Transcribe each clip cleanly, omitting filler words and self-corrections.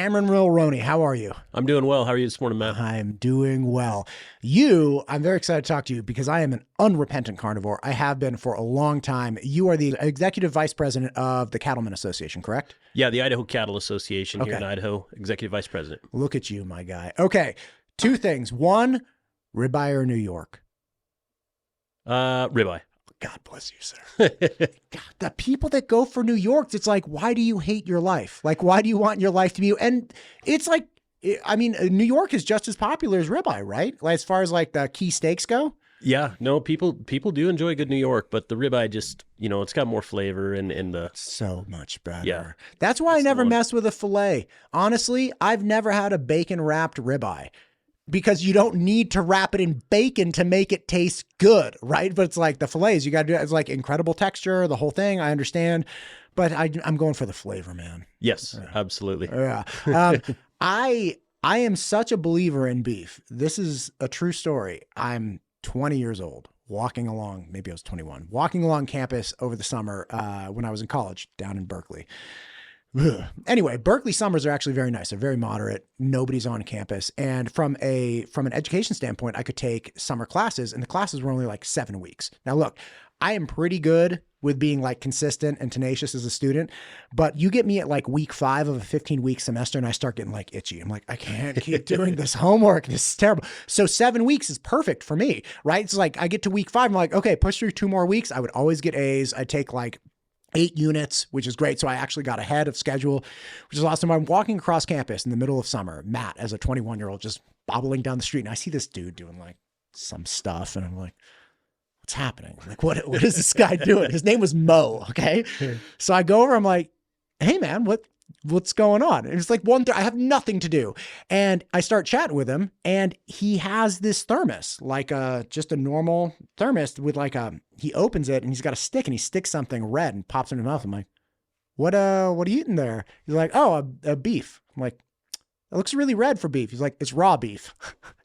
Cameron Mulrony, how are you? I'm doing well. How are you this morning, Matt? I'm doing well. I'm very excited to talk to you because I am an unrepentant carnivore. I have been for a long time. You are the executive vice president of the Cattlemen Association, correct? Yeah, the Idaho Cattle Association here in Idaho, executive vice president. Look at you, my guy. Okay, two things. One, ribeye or New York? Ribeye. God bless you, sir. God, the people that go for New York, it's like, why do you hate your life? Like, why do you want your life to be? And it's like, I mean, New York is just as popular as ribeye, right? Like, as far as like the key steaks go. Yeah, no, people do enjoy good New York, but the ribeye just, it's got more flavor and the so much better. Yeah, that's why I never mess with a fillet. Honestly, I've never had a bacon wrapped ribeye. Because you don't need to wrap it in bacon to make it taste good, right? But it's like the fillets, you got to do it. It's like incredible texture, the whole thing. I understand, but I'm going for the flavor, man. Yes, absolutely. Yeah. I am such a believer in beef. This is a true story. I'm 20 years old, walking along, maybe I was 21, walking along campus over the summer when I was in college down in Berkeley. Anyway, Berkeley summers are actually very nice. They're very moderate. Nobody's on campus. And from an education standpoint, I could take summer classes, and the classes were only like 7 weeks. Now, look, I am pretty good with being like consistent and tenacious as a student, but you get me at like week 5 of a 15-week semester and I start getting like itchy. I'm like, I can't keep doing this homework. This is terrible. So 7 weeks is perfect for me, right? It's like I get to week 5, I'm like, okay, push through 2 more weeks. I would always get A's. I'd take like 8 units, which is great. So I actually got ahead of schedule, which is awesome. I'm walking across campus in the middle of summer, Matt, as a 21-year-old, just bobbling down the street. And I see this dude doing like some stuff. And I'm like, what's happening? Like, what is this guy doing? His name was Mo. Okay. So I go over, I'm like, hey man, what's going on? And it's like I have nothing to do. And I start chatting with him, and he has this thermos, like just a normal thermos with like he opens it and he's got a stick and he sticks something red and pops it in his mouth. I'm like, what are you eating there? He's like, oh, a beef. I'm like, it looks really red for beef. He's like, it's raw beef.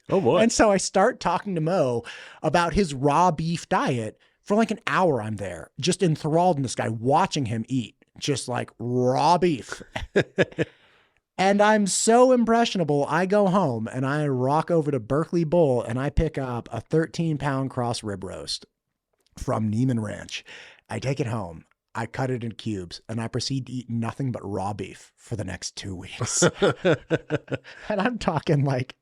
Oh boy. And so I start talking to Mo about his raw beef diet for like an hour. I'm there just enthralled in this guy, watching him eat just like raw beef. And I'm so impressionable. I go home and I rock over to Berkeley Bull and I pick up a 13-pound cross rib roast from Neiman Ranch. I take it home. I cut it in cubes and I proceed to eat nothing but raw beef for the next 2 weeks. And I'm talking like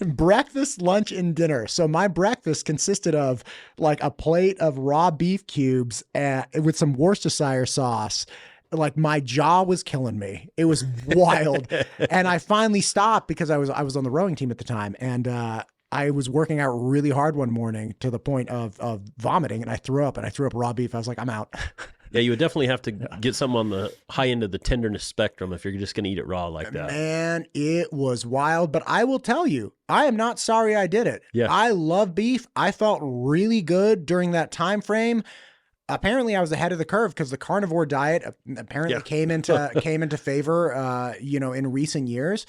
breakfast, lunch, and dinner. So my breakfast consisted of like a plate of raw beef cubes with some Worcestershire sauce. Like my jaw was killing me. It was wild. And I finally stopped because I was on the rowing team at the time. And I was working out really hard one morning to the point of vomiting, and I threw up raw beef. I was like, I'm out. Yeah, you would definitely have to get some on the high end of the tenderness spectrum if you're just going to eat it raw like that. Man, it was wild. But I will tell you, I am not sorry I did it. Yeah. I love beef. I felt really good during that time frame. Apparently, I was ahead of the curve because the carnivore diet apparently came into favor, in recent years.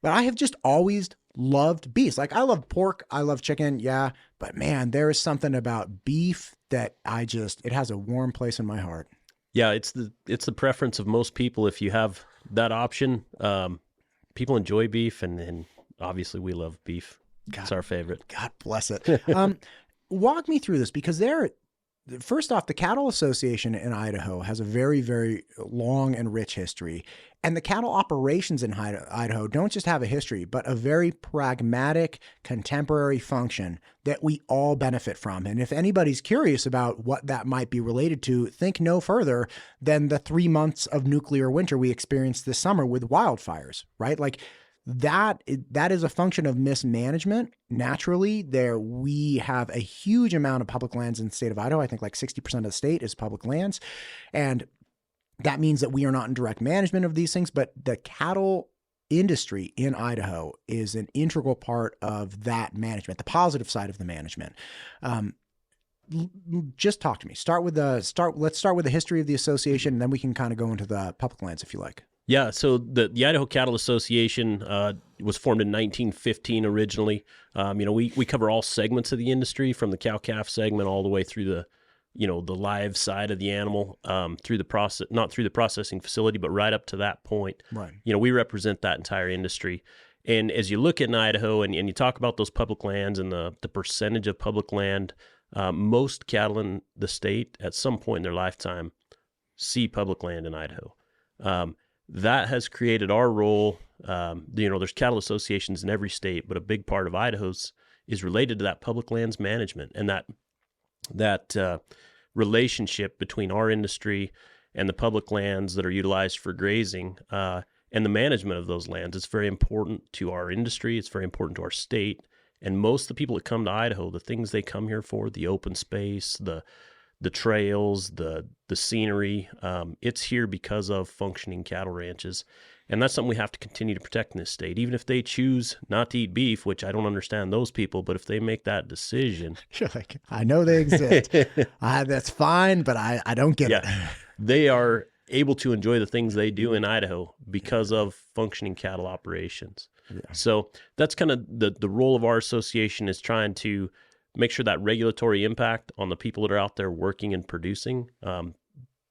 But I have just always loved beef. Like I love pork, I love chicken, yeah. But man, there is something about beef that it has a warm place in my heart. Yeah, it's the preference of most people. If you have that option, people enjoy beef, and obviously we love beef. It's our favorite. God bless it. Walk me through this because first off, the Cattle Association in Idaho has a very, very long and rich history. And the cattle operations in Idaho don't just have a history, but a very pragmatic, contemporary function that we all benefit from. And if anybody's curious about what that might be related to, think no further than the 3 months of nuclear winter we experienced this summer with wildfires, right? Like that is a function of mismanagement. Naturally, we have a huge amount of public lands in the state of Idaho. I think like 60% of the state is public lands. And that means that we are not in direct management of these things, but the cattle industry in Idaho is an integral part of that management, the positive side of the management. Just talk to me. Let's start with the history of the association, and then we can kind of go into the public lands if you like. Yeah, so the Idaho Cattle Association was formed in 1915 originally. We cover all segments of the industry, from the cow-calf segment all the way through the live side of the animal through the process, not through the processing facility, but right up to that point. Right. We represent that entire industry. And as you look at in Idaho and you talk about those public lands and the percentage of public land, most cattle in the state at some point in their lifetime see public land in Idaho. That has created our role. There's cattle associations in every state, but a big part of Idaho's is related to that public lands management and that relationship between our industry and the public lands that are utilized for grazing and the management of those lands. It's very important to our industry. It's very important to our state. And most of the people that come to Idaho, the things they come here for, the open space, the trails, the scenery, it's here because of functioning cattle ranches. And that's something we have to continue to protect in this state. Even if they choose not to eat beef, which I don't understand those people, but if they make that decision. You're like, I know they exist. That's fine, but I don't get it. They are able to enjoy the things they do in Idaho because of functioning cattle operations. Yeah. So that's kind of the role of our association, is trying to make sure that regulatory impact on the people that are out there working and producing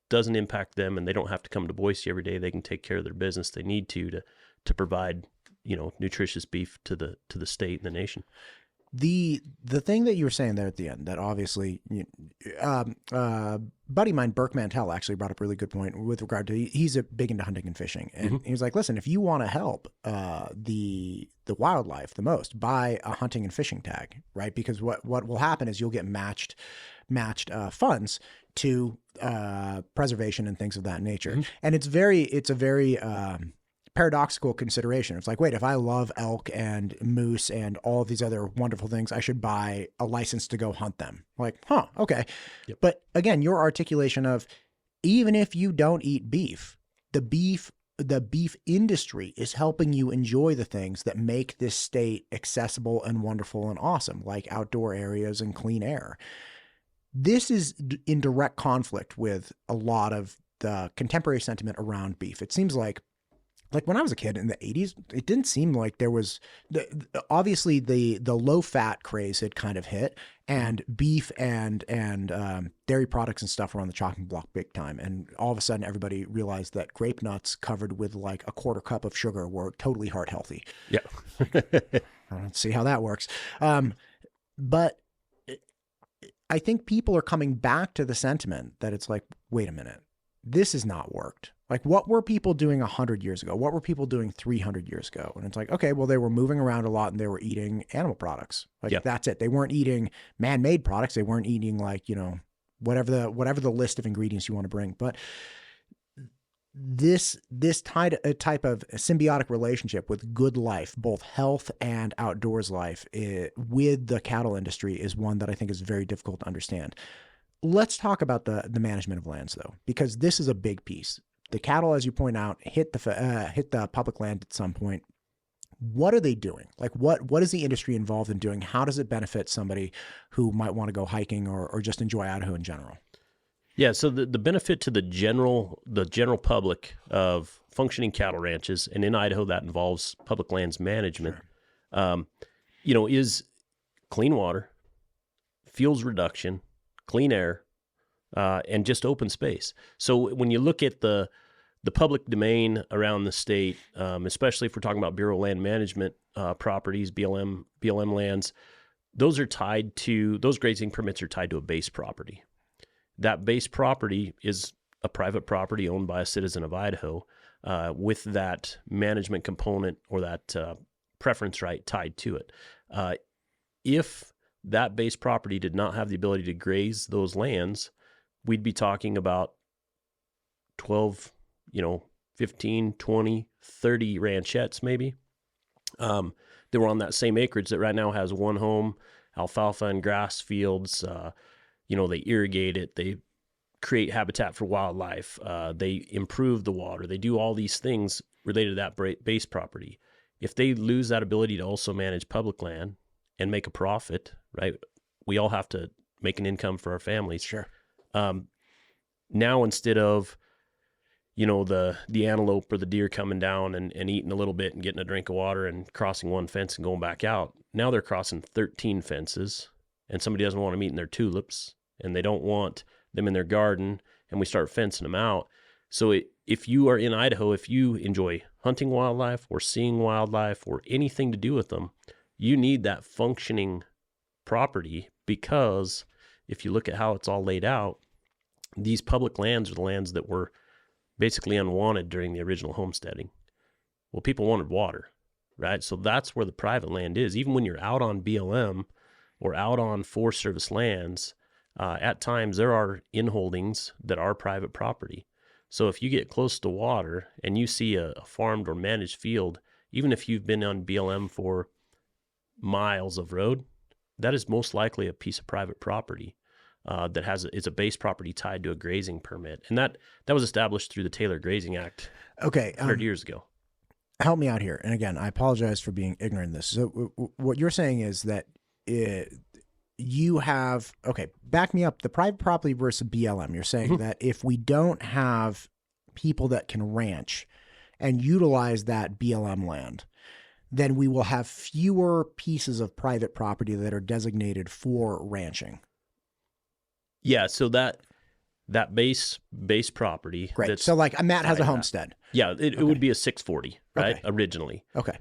doesn't impact them, and they don't have to come to Boise every day. They can take care of their business they need to provide nutritious beef to the state and the nation. The thing that you were saying there at the end, that obviously, buddy of mine, Burke Mantell, actually brought up a really good point with regard to, he's big into hunting and fishing. And he was like, listen, if you want to help the wildlife the most, buy a hunting and fishing tag, right? Because what will happen is you'll get matched funds to preservation and things of that nature. And it's a very paradoxical consideration. It's like, wait, if I love elk and moose and all of these other wonderful things, I should buy a license to go hunt them. Like, okay. Yep. But again, your articulation of, even if you don't eat beef, the beef industry is helping you enjoy the things that make this state accessible and wonderful and awesome, like outdoor areas and clean air. This is in direct conflict with a lot of the contemporary sentiment around beef. It seems like when I was a kid in the 80s, it didn't seem like there was obviously the low fat craze had kind of hit, and beef and dairy products and stuff were on the chopping block big time. And all of a sudden everybody realized that grape nuts covered with like a quarter cup of sugar were totally heart healthy. Yeah. I don't see how that works. But I think people are coming back to the sentiment that it's like, wait a minute, this has not worked. Like, what were people doing 100 years ago? What were people doing 300 years ago? And it's like, okay, well, they were moving around a lot and they were eating animal products. Like, that's it. They weren't eating man-made products. They weren't eating like, whatever the list of ingredients you want to bring. But this type of symbiotic relationship with good life, both health and outdoors life, with the cattle industry, is one that I think is very difficult to understand. Let's talk about the management of lands, though, because this is a big piece. The cattle, as you point out, hit the public land at some point. What are they doing? Like, what is the industry involved in doing? How does it benefit somebody who might want to go hiking or just enjoy Idaho in general? Yeah, so the benefit to the general public of functioning cattle ranches, and in Idaho that involves public lands management, is clean water, fuels reduction, clean air, and just open space. So when you look at the public domain around the state, especially if we're talking about Bureau of Land Management properties, BLM lands, those grazing permits are tied to a base property. That base property is a private property owned by a citizen of Idaho with that management component or that preference right tied to it. If that base property did not have the ability to graze those lands, we'd be talking about 12, 15, 20, 30 ranchettes maybe. They were on that same acreage that right now has one home, alfalfa and grass fields. They irrigate it. They create habitat for wildlife. They improve the water. They do all these things related to that base property. If they lose that ability to also manage public land and make a profit, right? We all have to make an income for our families. Sure. Now instead of, the antelope or the deer coming down and eating a little bit and getting a drink of water and crossing one fence and going back out, now they're crossing 13 fences, and somebody doesn't want them eating their tulips. and they don't want them in their garden, and we start fencing them out. So if you are in Idaho, if you enjoy hunting wildlife or seeing wildlife or anything to do with them, you need that functioning property, because if you look at how it's all laid out, these public lands are the lands that were basically unwanted during the original homesteading. Well, people wanted water, right? So that's where the private land is. Even when you're out on BLM or out on Forest Service lands, at times there are inholdings that are private property. So if you get close to water and you see a farmed or managed field, even if you've been on BLM for miles of road, that is most likely a piece of private property that is a base property tied to a grazing permit. And that was established through the Taylor Grazing Act 100 years ago. Help me out here. And again, I apologize for being ignorant in this. So what you're saying is that you have, okay, back me up, the private property versus BLM. You're saying that if we don't have people that can ranch and utilize that BLM land, then we will have fewer pieces of private property that are designated for ranching. Yeah, so that base property. Great. So like Matt has a homestead. Yeah, it would be a 640, right? Okay. Originally. Okay.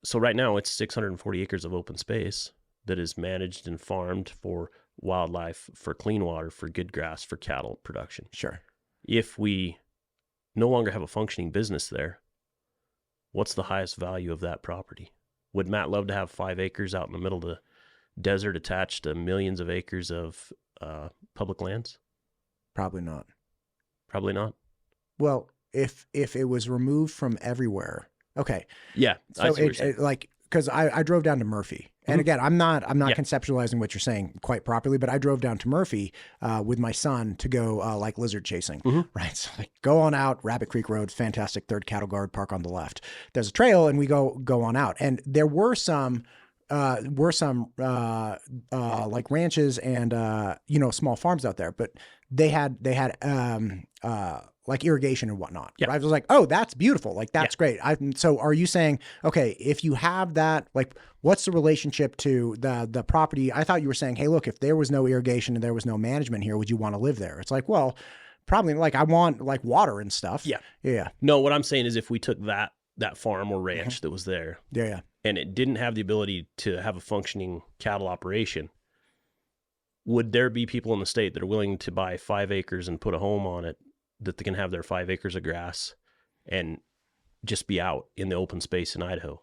So right now it's 640 acres of open space that is managed and farmed for wildlife, for clean water, for good grass, for cattle production. Sure. If we no longer have a functioning business there, what's the highest value of that property? Would Matt love to have 5 acres out in the middle of the desert attached to millions of acres of public lands? Probably not. Probably not. Well, if it was removed from everywhere, okay. Yeah. So because I drove down to Murphy, and again, I'm not conceptualizing what you're saying quite properly, but I drove down to Murphy with my son to go like lizard chasing, right? So like go on out, Rabbit Creek Road, fantastic, third cattle guard, park on the left. There's a trail, and we go on out, and there were some like ranches and small farms out there, but they had like irrigation and whatnot. Yeah. Right? I was like, oh, that's beautiful. Like, that's great. So are you saying, okay, if you have that, like, what's the relationship to the property? I thought you were saying, hey, look, if there was no irrigation and there was no management here, would you want to live there? It's like, well, probably, like, I want like water and stuff. Yeah. Yeah. No, what I'm saying is if we took that farm or ranch that was there. Yeah. And it didn't have the ability to have a functioning cattle operation, would there be people in the state that are willing to buy 5 acres and put a home on it, that they can have their 5 acres of grass and just be out in the open space in Idaho?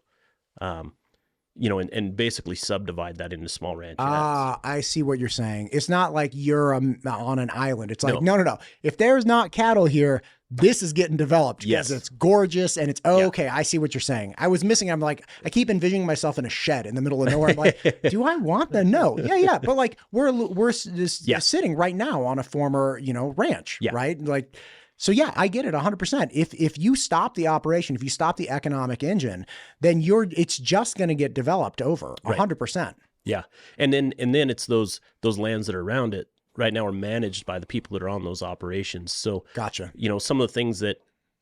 And basically subdivide that into small ranches. I see what you're saying. It's not like you're on an island. It's like, no. If there's not cattle here, this is getting developed. Yes. It's gorgeous. And it's, okay, I see what you're saying. I was missing, I'm like, I keep envisioning myself in a shed in the middle of nowhere. I'm like, do I want that? No. Yeah. But like, we're just sitting right now on a former, ranch, right? Like, so yeah, I get it 100%. If you stop the operation, if you stop the economic engine, then it's just going to get developed over 100%. Yeah. And then it's those lands that are around it right now are managed by the people that are on those operations. So gotcha. Some of the things that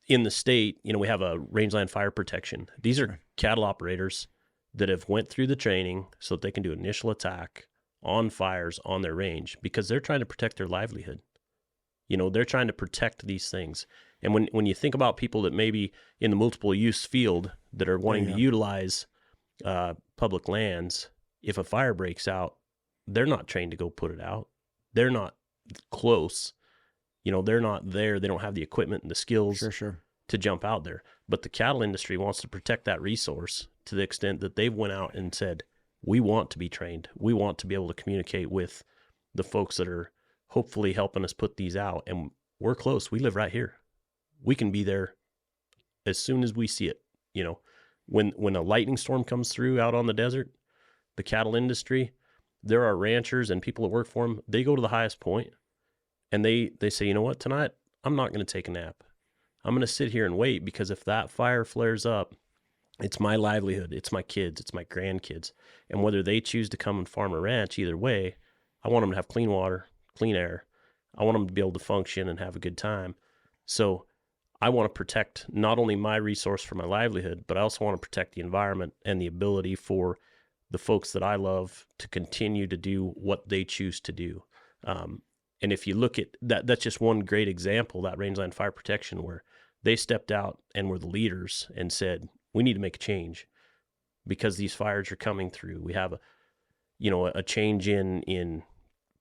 in the state, we have a rangeland fire protection. These are cattle operators that have went through the training so that they can do initial attack on fires on their range, because they're trying to protect their livelihood. They're trying to protect these things. And when you think about people that maybe in the multiple use field that are wanting to utilize public lands, if a fire breaks out, they're not trained to go put it out. They're not close. They're not there. They don't have the equipment and the skills to jump out there. But the cattle industry wants to protect that resource to the extent that they've went out and said, we want to be trained. We want to be able to communicate with the folks that are hopefully helping us put these out. And we're close. We live right here. We can be there as soon as we see it. When a lightning storm comes through out on the desert, the cattle industry, there are ranchers and people that work for them. They go to the highest point and they say, you know what, tonight, I'm not going to take a nap. I'm going to sit here and wait, because if that fire flares up, it's my livelihood. It's my kids. It's my grandkids. And whether they choose to come and farm a ranch, either way, I want them to have clean water, clean air. I want them to be able to function and have a good time. So I want to protect not only my resource for my livelihood, but I also want to protect the environment and the ability for the folks that I love to continue to do what they choose to do. And if you look at that, that's just one great example, that rangeland fire protection, where they stepped out and were the leaders and said, we need to make a change because these fires are coming through. We have a change in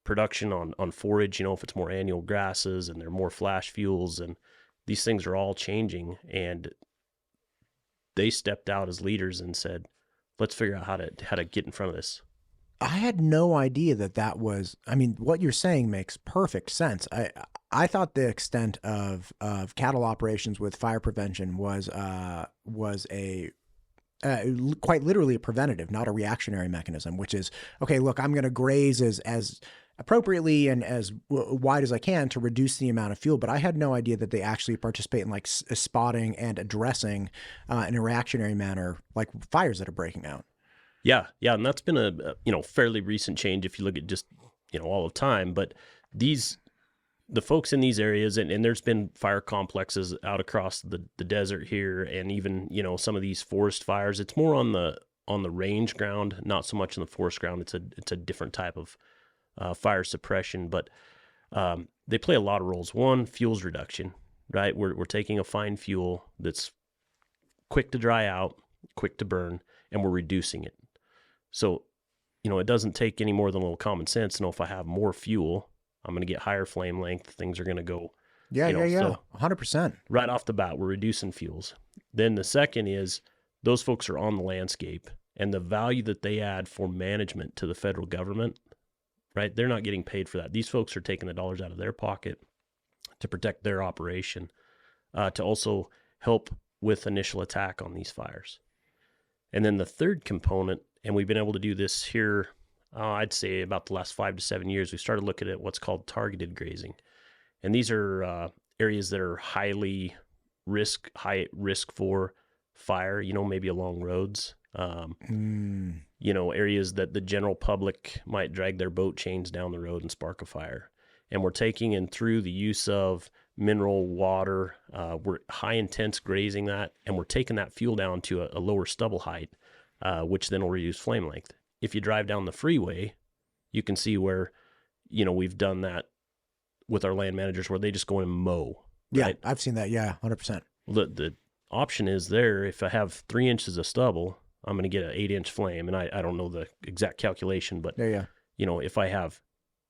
production on forage, if it's more annual grasses and they're more flash fuels, and these things are all changing. And they stepped out as leaders and said, let's figure out how to get in front of this. I had no idea that was, I mean, what you're saying makes perfect sense. I thought the extent of cattle operations with fire prevention was a quite literally a preventative, not a reactionary mechanism, which is, okay, look, I'm going to graze as appropriately and as wide as I can to reduce the amount of fuel. But I had no idea that they actually participate in like spotting and addressing in a reactionary manner, like fires that are breaking out. Yeah. And that's been a fairly recent change if you look at just, all the time. But the folks in these areas, and there's been fire complexes out across the desert here, and even, some of these forest fires, it's more on the range ground, not so much in the forest ground. It's a different type of fire suppression, but they play a lot of roles. One, fuels reduction, right? We're taking a fine fuel that's quick to dry out, quick to burn, and we're reducing it. So, it doesn't take any more than a little common sense to know if I have more fuel, I'm going to get higher flame length. Things are going to go. Yeah. 100%. Right off the bat, we're reducing fuels. Then the second is those folks are on the landscape, and the value that they add for management to the federal government, right? They're not getting paid for that. These folks are taking the dollars out of their pocket to protect their operation, to also help with initial attack on these fires. And then the third component, and we've been able to do this here, I'd say about the last 5 to 7 years, we started looking at what's called targeted grazing. And these are areas that are high risk for fire, maybe along roads, areas that the general public might drag their boat chains down the road and spark a fire. And we're taking in through the use of mineral water, we're high intense grazing that, and we're taking that fuel down to a lower stubble height, which then will reduce flame length. If you drive down the freeway, you can see where, we've done that with our land managers where they just go and mow. Right? Yeah, I've seen that. Yeah, 100%. The option is there, if I have 3 inches of stubble, I'm going to get an 8-inch flame. And I don't know the exact calculation, but, if I have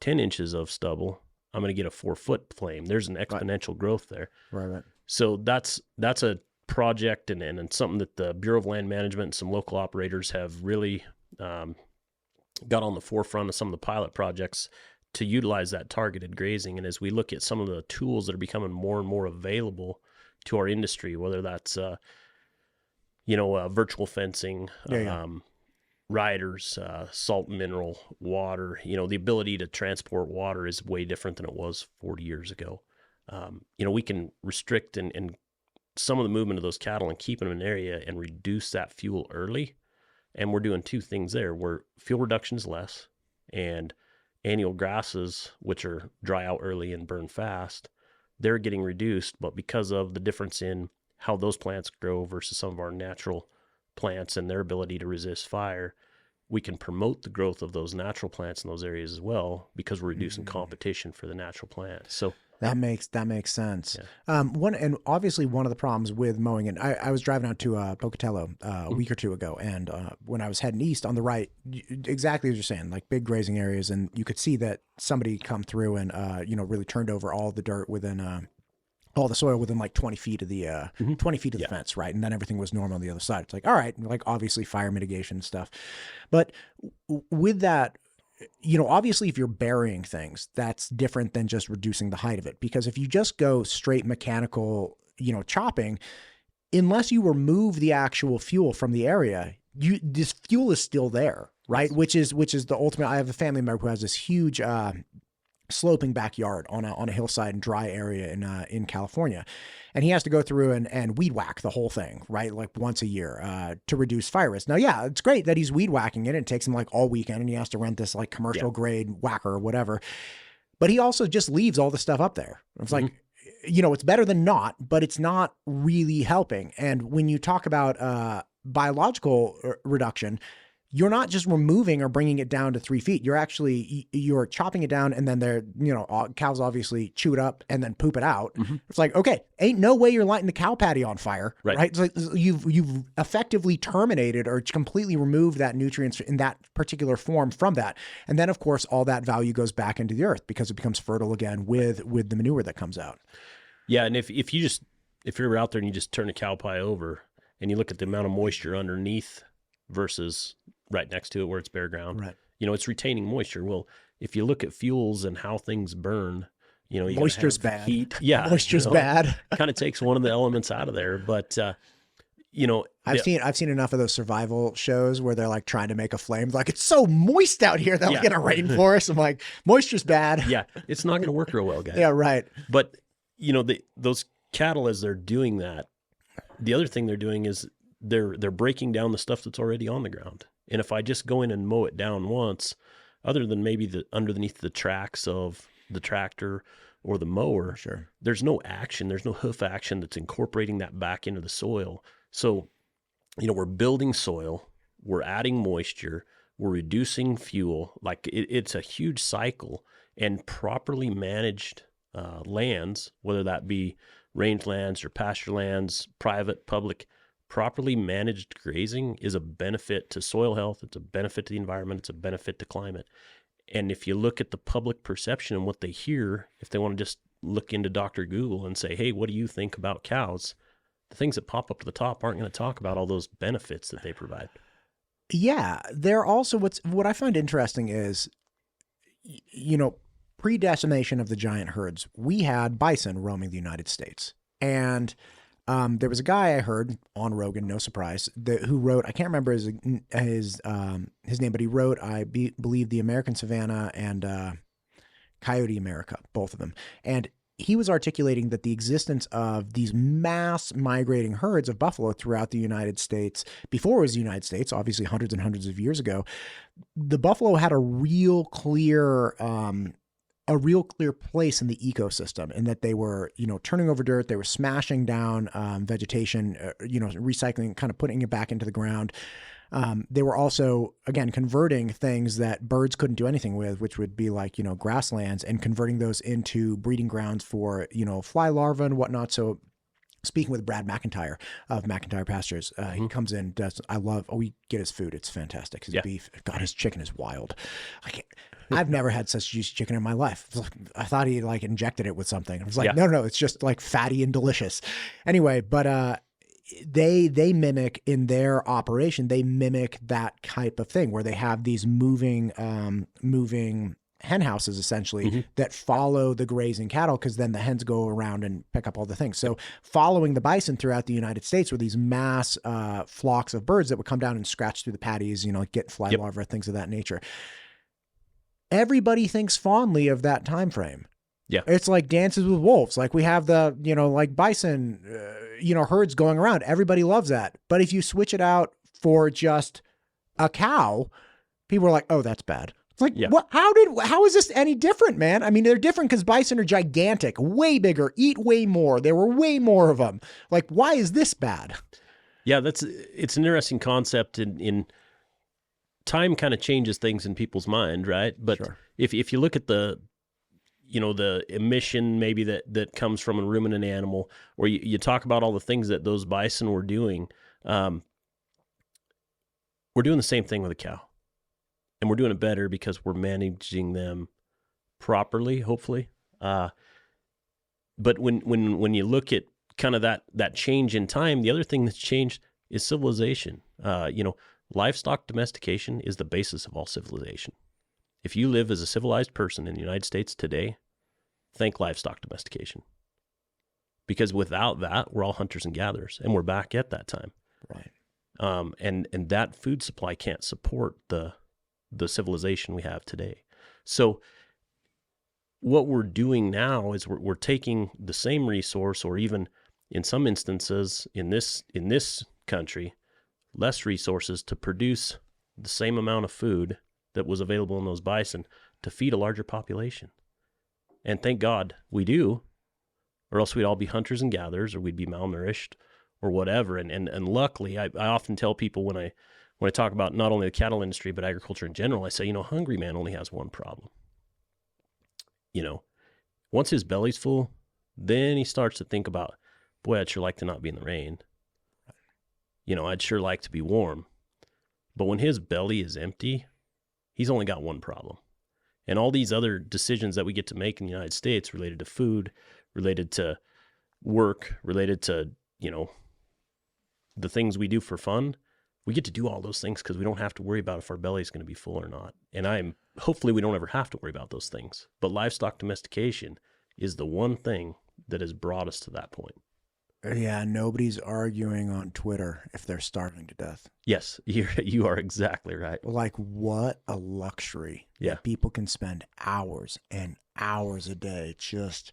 10 inches of stubble, I'm going to get a 4-foot flame. There's an exponential growth there. Right. So that's a project and something that the Bureau of Land Management and some local operators have really got on the forefront of some of the pilot projects to utilize that targeted grazing. And as we look at some of the tools that are becoming more and more available to our industry, whether that's virtual fencing, riders, salt mineral water, the ability to transport water is way different than it was 40 years ago. We can restrict and some of the movement of those cattle and keep them in an area and reduce that fuel early. And we're doing two things there, where fuel reduction is less, and annual grasses, which are dry out early and burn fast, they're getting reduced. But because of the difference in how those plants grow versus some of our natural plants and their ability to resist fire, we can promote the growth of those natural plants in those areas as well, because we're reducing competition for the natural plants. So that makes sense. Yeah. And obviously one of the problems with mowing, and I was driving out to Pocatello a week or two ago, and when I was heading east on the right, exactly as you're saying, like big grazing areas, and you could see that somebody come through and really turned over all the dirt within all the soil within like 20 feet of the 20 feet of the fence, right? And then everything was normal on the other side. It's like, all right, like obviously fire mitigation and stuff. But with that, obviously if you're burying things, that's different than just reducing the height of it. Because if you just go straight mechanical, chopping, unless you remove the actual fuel from the area, this fuel is still there, right? Which is the ultimate. I have a family member who has this huge sloping backyard on a hillside and dry area in California. And he has to go through and weed whack the whole thing, right? Like once a year to reduce fire risk. Now, yeah, it's great that he's weed whacking it. It takes him like all weekend and he has to rent this like commercial grade whacker or whatever. But he also just leaves all the stuff up there. It's like, it's better than not, but it's not really helping. And when you talk about biological reduction, you're not just removing or bringing it down to 3 feet. You're chopping it down, and then cows obviously chew it up and then poop it out. Mm-hmm. It's like, okay, ain't no way you're lighting the cow patty on fire, Right. right? It's like you've effectively terminated or completely removed that nutrients in that particular form from that. And then of course, all that value goes back into the earth because it becomes fertile again with the manure that comes out. Yeah. And if you're out there and you just turn a cow pie over and you look at the amount of moisture underneath versus right next to it where it's bare ground, Right. It's retaining moisture. Well, if you look at fuels and how things burn, you Moisture's bad. Heat. Yeah. Moisture's bad. Kind of takes one of the elements out of there. But, I've seen enough of those survival shows where they're like trying to make a flame. Like, it's so moist out here that we're in a rainforest. I'm like, moisture's bad. Yeah. It's not going to work real well, guys. Yeah, right. But, those cattle, as they're doing that, the other thing they're doing is they're breaking down the stuff that's already on the ground. And if I just go in and mow it down once, other than maybe underneath the tracks of the tractor or the mower, sure, there's no action, there's no hoof action that's incorporating that back into the soil. So, we're building soil, we're adding moisture, we're reducing fuel. Like it's a huge cycle, and properly managed lands, whether that be range lands or pasture lands, private, public, properly managed grazing is a benefit to soil health. It's a benefit to the environment. It's a benefit to climate. And if you look at the public perception and what they hear, if they want to just look into Dr. Google and say, hey, what do you think about cows? The things that pop up to the top aren't going to talk about all those benefits that they provide. Yeah. They're also, what I find interesting is, pre-decimation of the giant herds, we had bison roaming the United States. And there was a guy I heard on Rogan, no surprise, who wrote, I can't remember his name, but he wrote, I believe, The American Savannah and Coyote America, both of them. And he was articulating that the existence of these mass migrating herds of buffalo throughout the United States, before it was the United States, obviously hundreds and hundreds of years ago, the buffalo had a real clear place in the ecosystem, in that they were, turning over dirt, they were smashing down vegetation, recycling, kind of putting it back into the ground. They were also, again, converting things that birds couldn't do anything with, which would be like, grasslands, and converting those into breeding grounds for, fly larvae and whatnot. So speaking with Brad McIntyre of McIntyre Pastures, he comes in, we get his food. It's fantastic. His beef, God, his chicken is wild. I've never had such juicy chicken in my life. I thought he injected it with something. I was like, no, it's just fatty and delicious. Anyway, but they mimic in their operation, they mimic that type of thing where they have these moving hen houses essentially that follow the grazing cattle, because then the hens go around and pick up all the things. So following the bison throughout the United States were these mass flocks of birds that would come down and scratch through the patties, get fly larvae, things of that nature. Everybody thinks fondly of that time frame. Yeah. It's like Dances with Wolves. Like, we have the, bison, herds going around. Everybody loves that. But if you switch it out for just a cow, people are like, oh, that's bad. It's like, what? How is this any different, man? I mean, they're different because bison are gigantic, way bigger, eat way more. There were way more of them. Like, why is this bad? Yeah, it's an interesting concept in time kind of changes things in people's mind, right? But sure. If you look at the emission maybe that comes from a ruminant animal, or you talk about all the things that those bison were doing, we're doing the same thing with a cow. And we're doing it better because we're managing them properly, hopefully. But when you look at kind of that change in time, the other thing that's changed is civilization. Livestock domestication is the basis of all civilization. If you live as a civilized person in the United States today, think livestock domestication. Because without that, we're all hunters and gatherers, and we're back at that time. Right. And that food supply can't support the civilization we have today. So what we're doing now is we're taking the same resource, or even in some instances in this country, less resources to produce the same amount of food that was available in those bison to feed a larger population. And thank God we do, or else we'd all be hunters and gatherers, or we'd be malnourished or whatever. And luckily, I often tell people when when I talk about not only the cattle industry, but agriculture in general, I say, you know, hungry man only has one problem. You know, once his belly's full, then he starts to think about, boy, I'd sure like to not be in the rain. You know, I'd sure like to be warm. But when his belly is empty, he's only got one problem. And all these other decisions that we get to make in the United States related to food, related to work, related to, you know, the things we do for fun, we get to do all those things because we don't have to worry about if our belly is going to be full or not. And hopefully we don't ever have to worry about those things. But livestock domestication is the one thing that has brought us to that point. Yeah, nobody's arguing on Twitter if they're starving to death. Yes, you are exactly right. Like, what a luxury. Yeah. That people can spend hours and hours a day just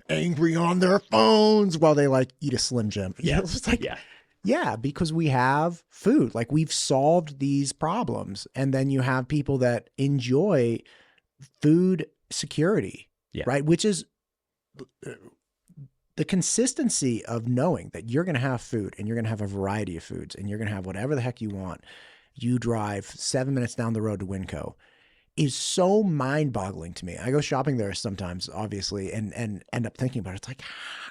angry on their phones while they like eat a Slim Jim. Yeah. It's like, yeah, because we have food. Like, we've solved these problems. And then you have people that enjoy food security, right? Which is the consistency of knowing that you're going to have food and you're going to have a variety of foods and you're going to have whatever the heck you want. You drive 7 minutes down the road to Winco is so mind-boggling to me. I go shopping there sometimes, obviously, and end up thinking about it. It's like,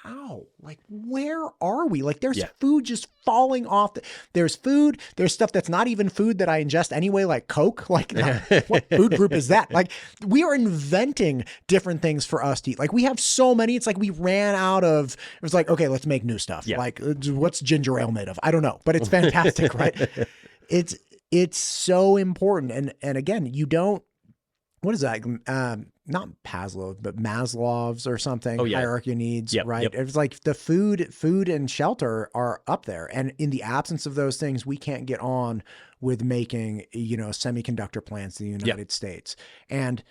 how? Like, where are we? Like, there's food just falling off. There's food. There's stuff that's not even food that I ingest anyway, like Coke. Like, what food group is that? Like, we are inventing different things for us to eat. Like, we have so many. It's like we ran out of, it was like, okay, let's make new stuff. Yeah. Like, what's ginger ale made of? I don't know, but it's fantastic, right? It's so important. And again, you don't, what is that? Not Pavlov, but Maslow's or something. Hierarchy of needs, right? It's like the food and shelter are up there. And in the absence of those things, we can't get on with making, you know, semiconductor plants in the United States. And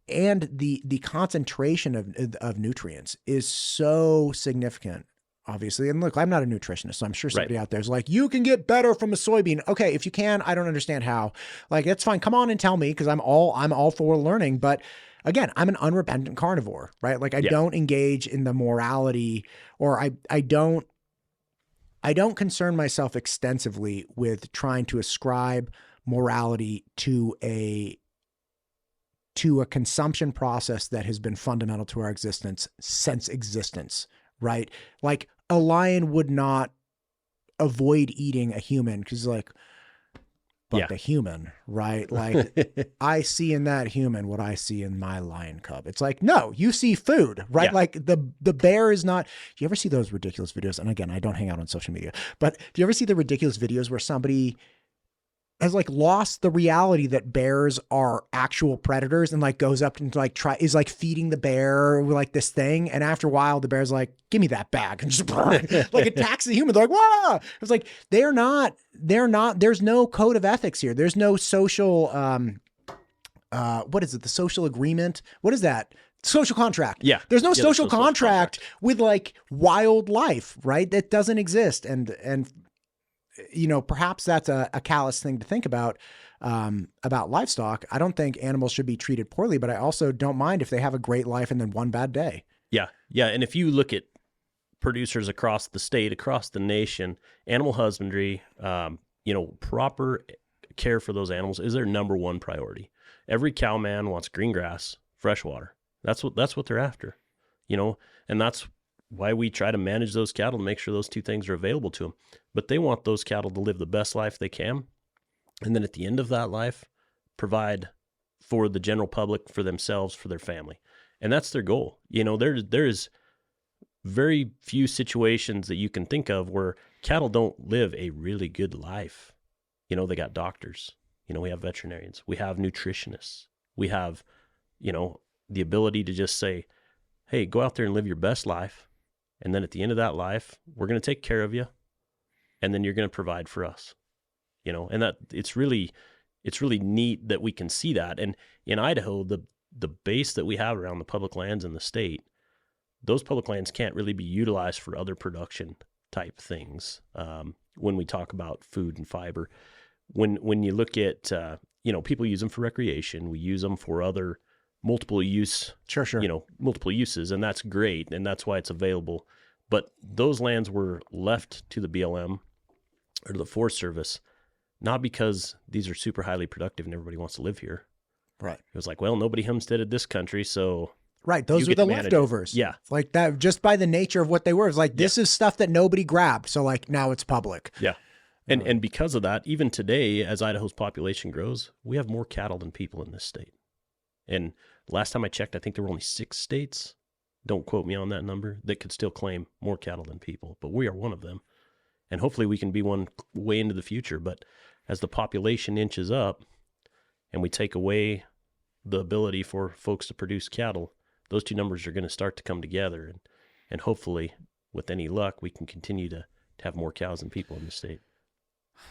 the concentration of nutrients is so significant. Obviously. And look, I'm not a nutritionist, so I'm sure somebody out there is like, you can get better from a soybean. Okay, if you can, I don't understand how. Like, that's fine. Come on and tell me, because I'm all for learning. But again, I'm an unrepentant carnivore, right? Like, I don't engage in the morality, or I don't concern myself extensively with trying to ascribe morality to a consumption process that has been fundamental to our existence since existence, right? Like, a lion would not avoid eating a human because, like, but the human, right? Like, I see in that human what I see in my lion cub. It's like, no, you see food, right? Like, the bear is not. Do you ever see those ridiculous videos? And again, I don't hang out on social media, but do you ever see the ridiculous videos where somebody has like lost the reality that bears are actual predators and like goes up and like is like feeding the bear with like this thing, and after a while the bear's like, give me that bag, and just like attacks the human. They're like, whoa! It's like they're not there's no code of ethics here. There's no social what is it, the social agreement, what is that, social contract? There's no social contract with like wildlife, right? That doesn't exist. And you know, perhaps that's a callous thing to think about livestock. I don't think animals should be treated poorly, but I also don't mind if they have a great life and then one bad day. Yeah. And if you look at producers across the state, across the nation, animal husbandry, you know, proper care for those animals is their number one priority. Every cowman wants green grass, fresh water. That's what they're after, you know, and that's why we try to manage those cattle to make sure those two things are available to them. But they want those cattle to live the best life they can. And then at the end of that life, provide for the general public, for themselves, for their family. And that's their goal. You know, there's very few situations that you can think of where cattle don't live a really good life. You know, they got doctors, you know, we have veterinarians, we have nutritionists, we have, you know, the ability to just say, hey, go out there and live your best life. And then at the end of that life, we're going to take care of you. And then you're going to provide for us, you know, and that it's really neat that we can see that. And in Idaho, the base that we have around the public lands in the state, those public lands can't really be utilized for other production type things. When we talk about food and fiber, when you look at, you know, people use them for recreation, we use them for other multiple use, you know, multiple uses, and that's great, and that's why it's available. But those lands were left to the BLM or to the Forest Service, not because these are super highly productive and everybody wants to live here. Right. It was like, well, nobody homesteaded this country, so right. Those you were get the to manage it. leftovers. Yeah. Like that, just by the nature of what they were. It's like, this is stuff that nobody grabbed. So like now it's public. Yeah. And because of that, even today, as Idaho's population grows, we have more cattle than people in this state. And last time I checked, I think there were only 6 states, don't quote me on that number, that could still claim more cattle than people. But we are one of them. And hopefully we can be one way into the future. But as the population inches up and we take away the ability for folks to produce cattle, those two numbers are going to start to come together. And hopefully, with any luck, we can continue to have more cows than people in the state.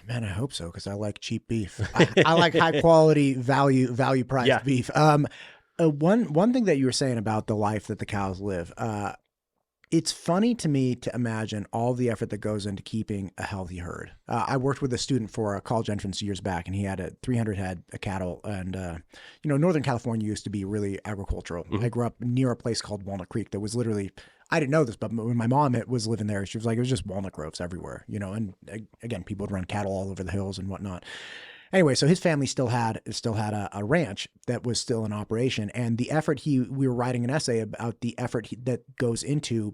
Man, I hope so, because I like cheap beef. I like high quality, value priced beef. One thing that you were saying about the life that the cows live, it's funny to me to imagine all the effort that goes into keeping a healthy herd. I worked with a student for a college entrance years back, and he had a 300 head of cattle. And, Northern California used to be really agricultural. I grew up near a place called Walnut Creek that was literally, I didn't know this, but when my mom was living there, she was like, it was just walnut groves everywhere, and again, people would run cattle all over the hills and whatnot. Anyway, so his family still had a ranch that was still in operation, and the effort we were writing an essay about the effort that goes into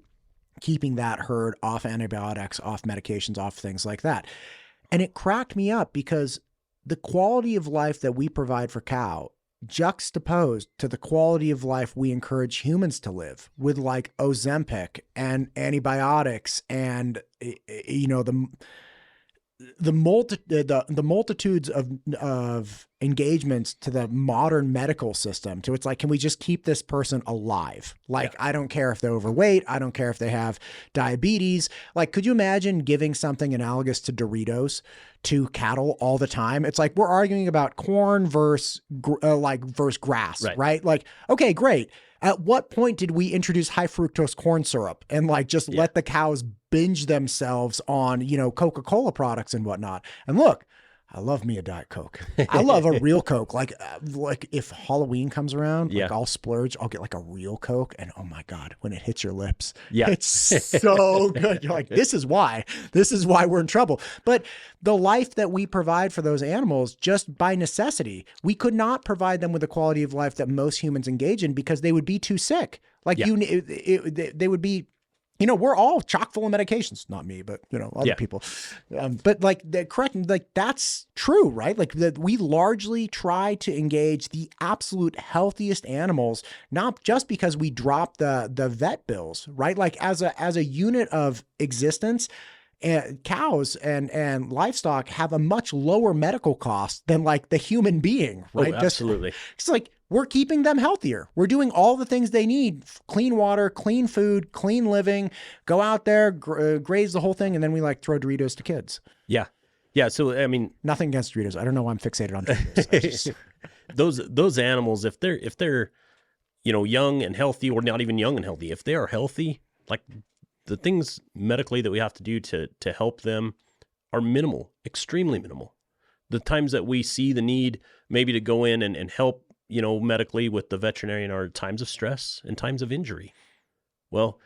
keeping that herd off antibiotics, off medications, off things like that. And it cracked me up because the quality of life that we provide for cow juxtaposed to the quality of life we encourage humans to live with, like Ozempic and antibiotics and the multitudes of engagements to the modern medical system. So it's like, can we just keep this person alive? Like, I don't care if they're overweight. I don't care if they have diabetes. Like, could you imagine giving something analogous to Doritos to cattle all the time? It's like, we're arguing about corn versus grass, right? Like, okay, great. At what point did we introduce high fructose corn syrup and let the cows binge themselves on, Coca-Cola products and whatnot? And look, I love me a Diet Coke. I love a real Coke. Like if Halloween comes around, I'll splurge. I'll get like a real Coke. And oh my God, when it hits your lips, it's so good. You're like, this is why we're in trouble. But the life that we provide for those animals, just by necessity, we could not provide them with the quality of life that most humans engage in because they would be too sick. They would be, we're all chock full of medications. Not me, but other people. But that's true, right? Like that we largely try to engage the absolute healthiest animals, not just because we drop the vet bills, right? Like as a unit of existence, cows and livestock have a much lower medical cost than like the human being, right? Oh, absolutely. It's like, we're keeping them healthier. We're doing all the things they need: clean water, clean food, clean living, go out there, graze the whole thing. And then we throw Doritos to kids. Yeah. Yeah. So, I mean, nothing against Doritos. I don't know why I'm fixated on Doritos. Those animals, if they're, young and healthy, or not even young and healthy, if they are healthy, like the things medically that we have to do to help them are minimal, extremely minimal. The times that we see the need maybe to go in and help, medically with the veterinarian are times of stress and times of injury. Well,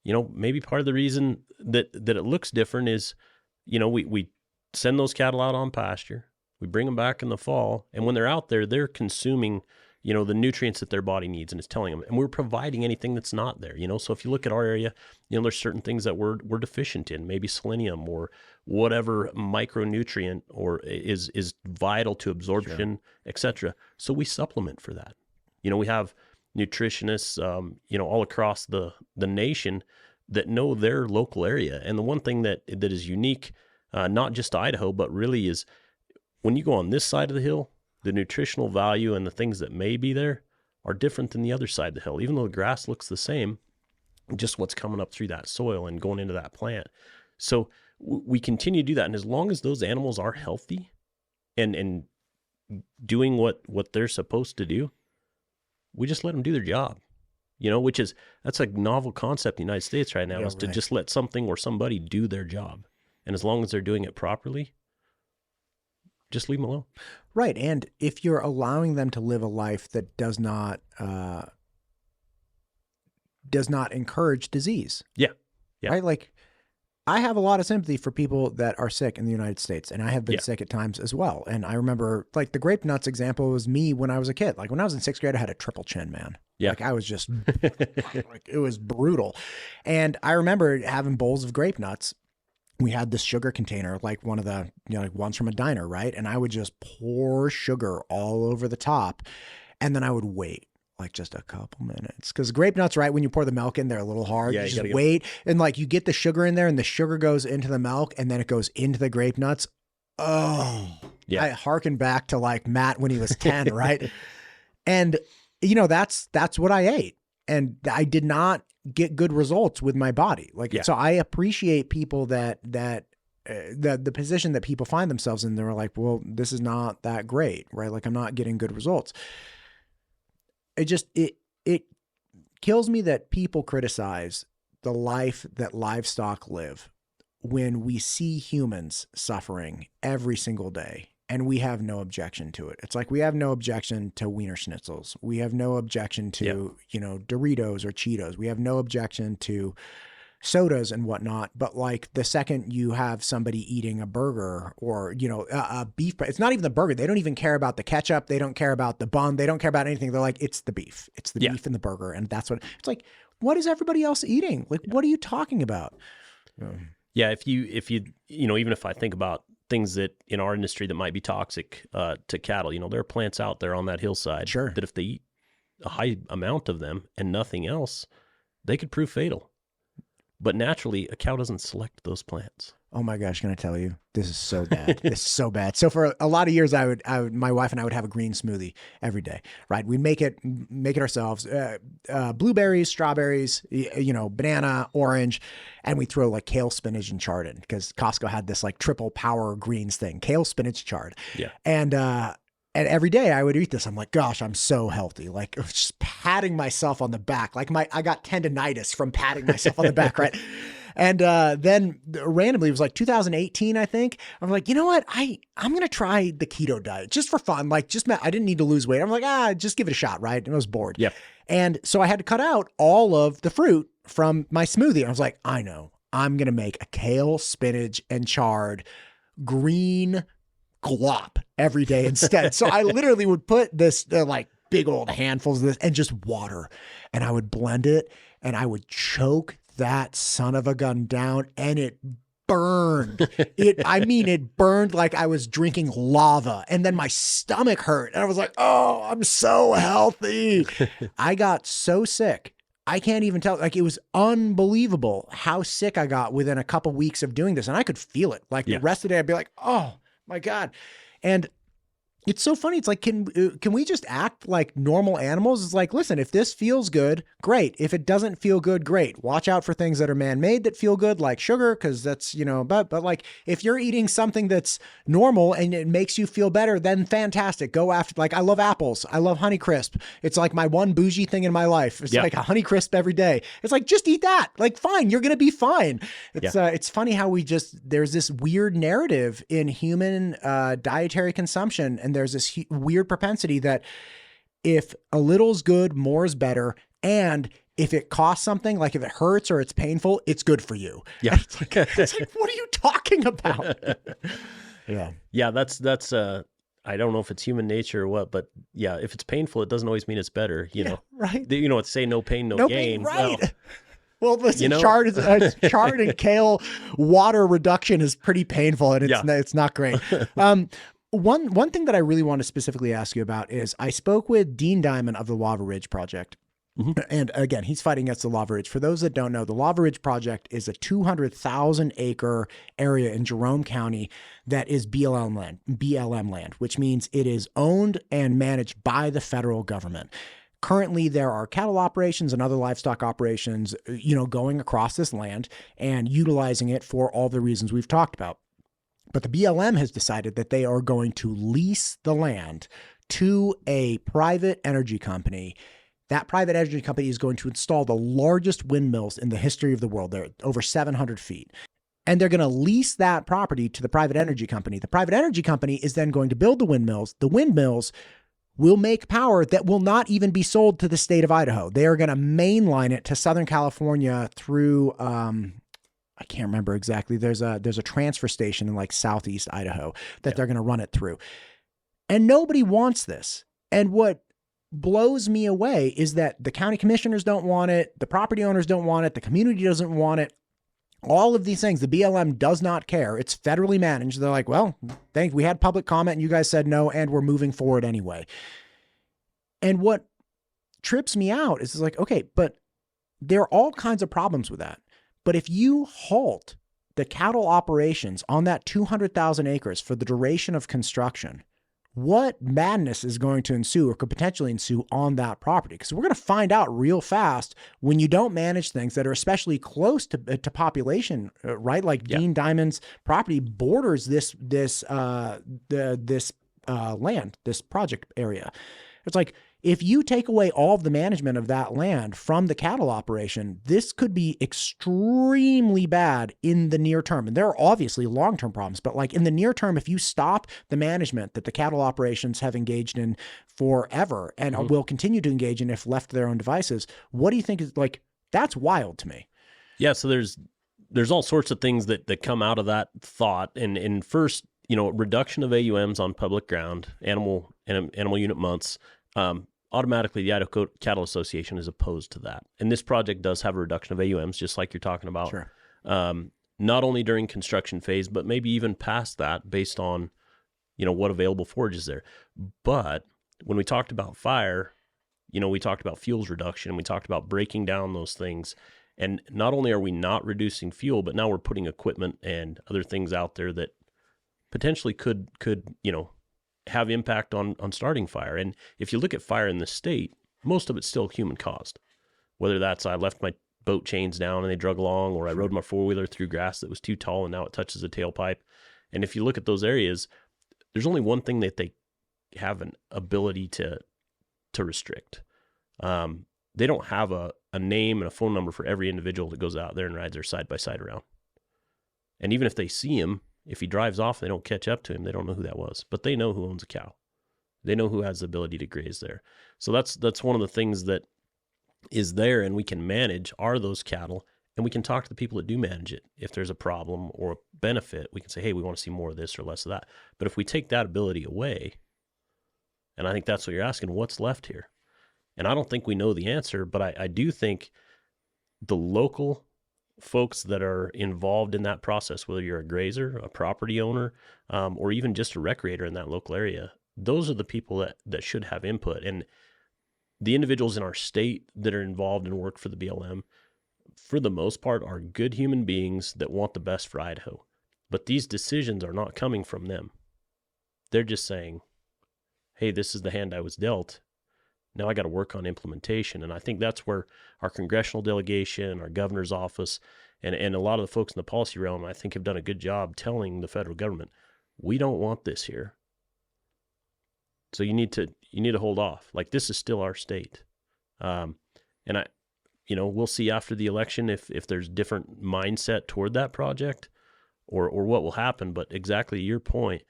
maybe part of the reason that it looks different is, we send those cattle out on pasture, we bring them back in the fall, and when they're out there, they're consuming, the nutrients that their body needs, and it's telling them, and we're providing anything that's not there, So if you look at our area, there's certain things that we're deficient in, maybe selenium or whatever micronutrient or is vital to absorption, etc. So we supplement for that. We have nutritionists, all across the nation that know their local area. And the one thing that is unique, not just to Idaho, but really is when you go on this side of the hill, the nutritional value and the things that may be there are different than the other side of the hill. Even though the grass looks the same, just what's coming up through that soil and going into that plant. So we continue to do that. And as long as those animals are healthy and doing what they're supposed to do, we just let them do their job, that's a novel concept in the United States right now, to just let something or somebody do their job. And as long as they're doing it properly, just leave them alone. Right. And if you're allowing them to live a life that does not encourage disease. Yeah. Right. Like I have a lot of sympathy for people that are sick in the United States, and I have been sick at times as well. And I remember, like, the grape nuts example was me when I was a kid. Like, when I was in 6th grade, I had a triple chin, man. Yeah. Like, I was just, like, it was brutal. And I remember having bowls of grape nuts. We had this sugar container, like one of the, like ones from a diner, right? And I would just pour sugar all over the top, and then I would wait. Like just a couple minutes. Because grape nuts, right, when you pour the milk in, they're a little hard. Yeah, you just wait. And like you get the sugar in there and the sugar goes into the milk and then it goes into the grape nuts. Oh, yeah. I harken back to like Matt when he was 10, right? And, that's what I ate. And I did not get good results with my body. Like, so I appreciate people that the position that people find themselves in. They're like, well, this is not that great, right? Like I'm not getting good results. It kills me that people criticize the life that livestock live when we see humans suffering every single day and we have no objection to it. It's like we have no objection to Wiener Schnitzels. We have no objection to, Doritos or Cheetos. We have no objection to sodas and whatnot. But like the second you have somebody eating a burger or, a beef, it's not even the burger. They don't even care about the ketchup. They don't care about the bun. They don't care about anything. They're like, it's the beef. It's the beef in the burger. And that's what it's like. What is everybody else eating? Like, what are you talking about? Yeah. If you, even if I think about things that in our industry that might be toxic to cattle, there are plants out there on that hillside that if they eat a high amount of them and nothing else, they could prove fatal. But naturally, a cow doesn't select those plants. Oh my gosh, can I tell you? This is so bad. This is so bad. So for a lot of years, I would, my wife and I would have a green smoothie every day, right? We'd make it ourselves, blueberries, strawberries, banana, orange, and we throw like kale, spinach, and chard in because Costco had this like triple power greens thing, kale, spinach, chard. Yeah. And every day I would eat this. I'm like, gosh, I'm so healthy. Like just patting myself on the back. Like I got tendonitis from patting myself on the back, right? And then randomly, it was like 2018, I think. I'm like, you know what? I'm going to try the keto diet just for fun. Like I didn't need to lose weight. I'm like, just give it a shot, right? And I was bored. Yeah. And so I had to cut out all of the fruit from my smoothie. I was like, I know. I'm going to make a kale, spinach, and chard green glop every day instead. So I literally would put this like big old handfuls of this and just water, and I would blend it and I would choke that son of a gun down, and it burned. It burned like I was drinking lava, and then my stomach hurt and I was like, oh, I'm so healthy. I got so sick. I can't even tell. Like, it was unbelievable how sick I got within a couple weeks of doing this. And I could feel it. Like the rest of the day, I'd be like, oh my God. And it's so funny. It's like, can we just act like normal animals? It's like, listen, if this feels good, great. If it doesn't feel good, great. Watch out for things that are man-made that feel good, like sugar, because that's, but like if you're eating something that's normal and it makes you feel better, then fantastic. Go after, like, I love apples. I love Honeycrisp. It's like my one bougie thing in my life. It's like a Honeycrisp every day. It's like, just eat that. Like, fine, you're going to be fine. It's funny how there's this weird narrative in human dietary consumption, and there's this weird propensity that if a little's good, more is better. And if it costs something, like if it hurts or it's painful, it's good for you. Yeah. It's like, what are you talking about? Yeah. Yeah. That's I don't know if it's human nature or what, but yeah, if it's painful, it doesn't always mean it's better. You know, right. It's say no pain, no gain. Right. Well, listen, chard and kale water reduction is pretty painful, and it's not great. One thing that I really want to specifically ask you about is I spoke with Dean Diamond of the Lava Ridge Project. Mm-hmm. And again, he's fighting against the Lava Ridge. For those that don't know, the Lava Ridge Project is a 200,000 acre area in Jerome County that is BLM land, which means it is owned and managed by the federal government. Currently, there are cattle operations and other livestock operations, going across this land and utilizing it for all the reasons we've talked about. But the BLM has decided that they are going to lease the land to a private energy company. That private energy company is going to install the largest windmills in the history of the world. They're over 700 feet. And they're going to lease that property to the private energy company. The private energy company is then going to build the windmills. The windmills will make power that will not even be sold to the state of Idaho. They are going to mainline it to Southern California through I can't remember exactly. There's a transfer station in like southeast Idaho that they're going to run it through. And nobody wants this. And what blows me away is that the county commissioners don't want it, the property owners don't want it, the community doesn't want it. All of these things, the BLM does not care. It's federally managed. They're like, well, we had public comment and you guys said no, and we're moving forward anyway. And what trips me out is like, okay, but there are all kinds of problems with that. But if you halt the cattle operations on that 200,000 acres for the duration of construction, what madness is going to ensue or could potentially ensue on that property? Because we're going to find out real fast when you don't manage things that are especially close to population, right? Like Dean Diamond's property borders this land, this project area. It's like, if you take away all of the management of that land from the cattle operation, this could be extremely bad in the near term. And there are obviously long-term problems, but like in the near term, if you stop the management that the cattle operations have engaged in forever and will continue to engage in if left to their own devices, what do you think is like, that's wild to me. Yeah. So there's all sorts of things that come out of that thought. And first, reduction of AUMs on public ground, animal unit months, automatically the Idaho Cattle Association is opposed to that. And this project does have a reduction of AUMs, just like you're talking about. Sure. Not only during construction phase, but maybe even past that based on, what available forage is there. But when we talked about fire, we talked about fuels reduction, we talked about breaking down those things. And not only are we not reducing fuel, but now we're putting equipment and other things out there that potentially could have impact on starting fire. And if you look at fire in the state, most of it's still human caused. Whether that's I left my boat chains down and they drug along, or I rode my four-wheeler through grass that was too tall and now it touches the tailpipe. And if you look at those areas, there's only one thing that they have an ability to restrict. They don't have a name and a phone number for every individual that goes out there and rides their side-by-side around. And even if they see him, if he drives off, they don't catch up to him. They don't know who that was, but they know who owns a cow. They know who has the ability to graze there. So that's one of the things that is there, and we can manage are those cattle, and we can talk to the people that do manage it. If there's a problem or a benefit, we can say, hey, we want to see more of this or less of that. But if we take that ability away, and I think that's what you're asking, what's left here? And I don't think we know the answer, but I do think the local folks that are involved in that process, whether you're a grazer, a property owner, or even just a recreator in that local area, those are the people that should have input. And the individuals in our state that are involved and work for the BLM, for the most part, are good human beings that want the best for Idaho. But these decisions are not coming from them. They're just saying, hey, this is the hand I was dealt. Now I got to work on implementation. And I think that's where our congressional delegation, our governor's office, and a lot of the folks in the policy realm, I think, have done a good job telling the federal government, we don't want this here. So you need to hold off. Like, this is still our state. And we'll see after the election if there's different mindset toward that project or what will happen. But exactly your point,